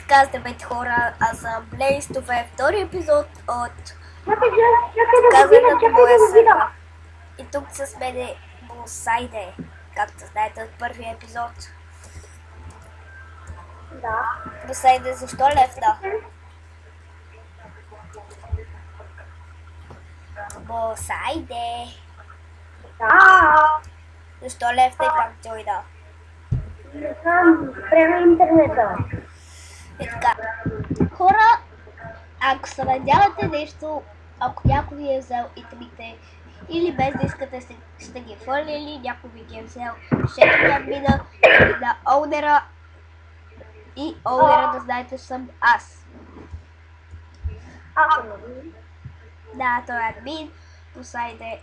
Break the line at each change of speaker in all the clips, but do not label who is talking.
Така, здравейте хора, аз съм Блейз, това е втори епизод от
Казването
моя сервер. И тук с мен е Босайде, както знаете от първия епизод.
Да.
Босайде, защо лефна? Босайде,
Да.
защо лефна и пак джойна?
Не знам, спрямо интернета.
И така, хора, ако се надявате нещо, ако някой ви е взел итемите или без да искате сте ги хвърлили, някой ви ги е взел, пишете ми админа или на оунера и оунера да знаете, че съм аз.
Аз съм админ.
Да, той е админ, посайде.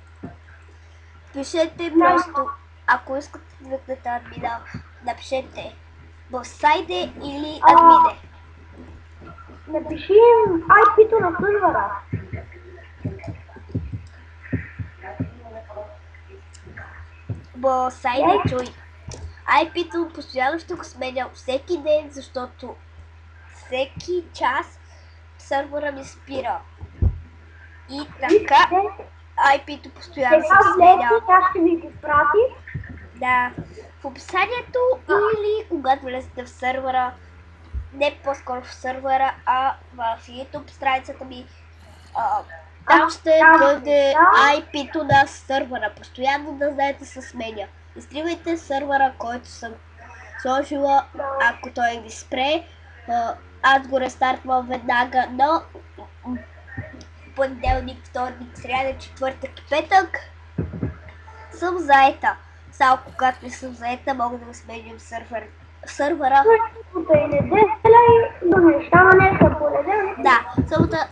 Пишете просто, ако искате да викнете админа, напишете посайде или админе.
Напиши IP-то на сървъра.
Босайде, чуй. IP-то постоянно ще го сменя всеки ден, защото всеки час сървъра ми спира. И така IP-то постоянно
Сега
се сменя.
влезте, аз ще ви го прати.
Да, в описанието или когато влезете в сървъра, не по-скоро в сървъра, а в YouTube страницата ми, там ще бъде IP-то на сървъра. Постоянно да знаете се сменя. Изтривайте сървъра, който съм сложила, ако той ви спре. Аз го рестартвам веднага, но понеделник, вторник, сряда, четвъртък и петък съм заета. Само когато не съм заета, мога да сменям сървъра.
Събота и неделя и до неща, но не съм понеделник.
Да, събота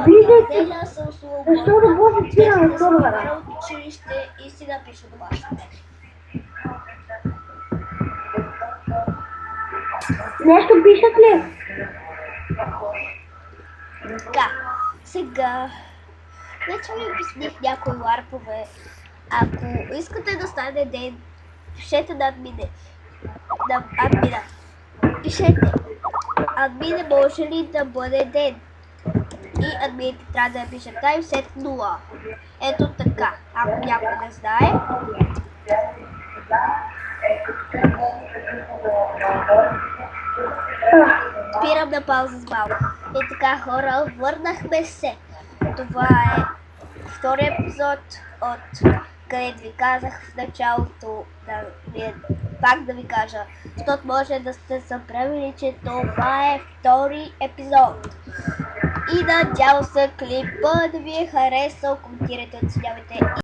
Влизайте.
и неделя съм свободна.
Защото може спира на сървъра.
От училище и си напиша домашно.
Нещо пишат ли?
Така, сега вече ви обясних някои ларпове. Ако искате да стане ден, пишете на админа. Пишете. Админе може ли да бъде ден? И админите трябва да напишат timeset 0. Ето така. Ако някой не знае. Спирам на пауза с малко. И така, хора, върнахме се. Това е втори епизод от където ви казах в началото, пак да ви кажа, защото може да сте забравили, че това е втори епизод. И надявам се клипа да ви е харесал, коментирайте, оценявайте.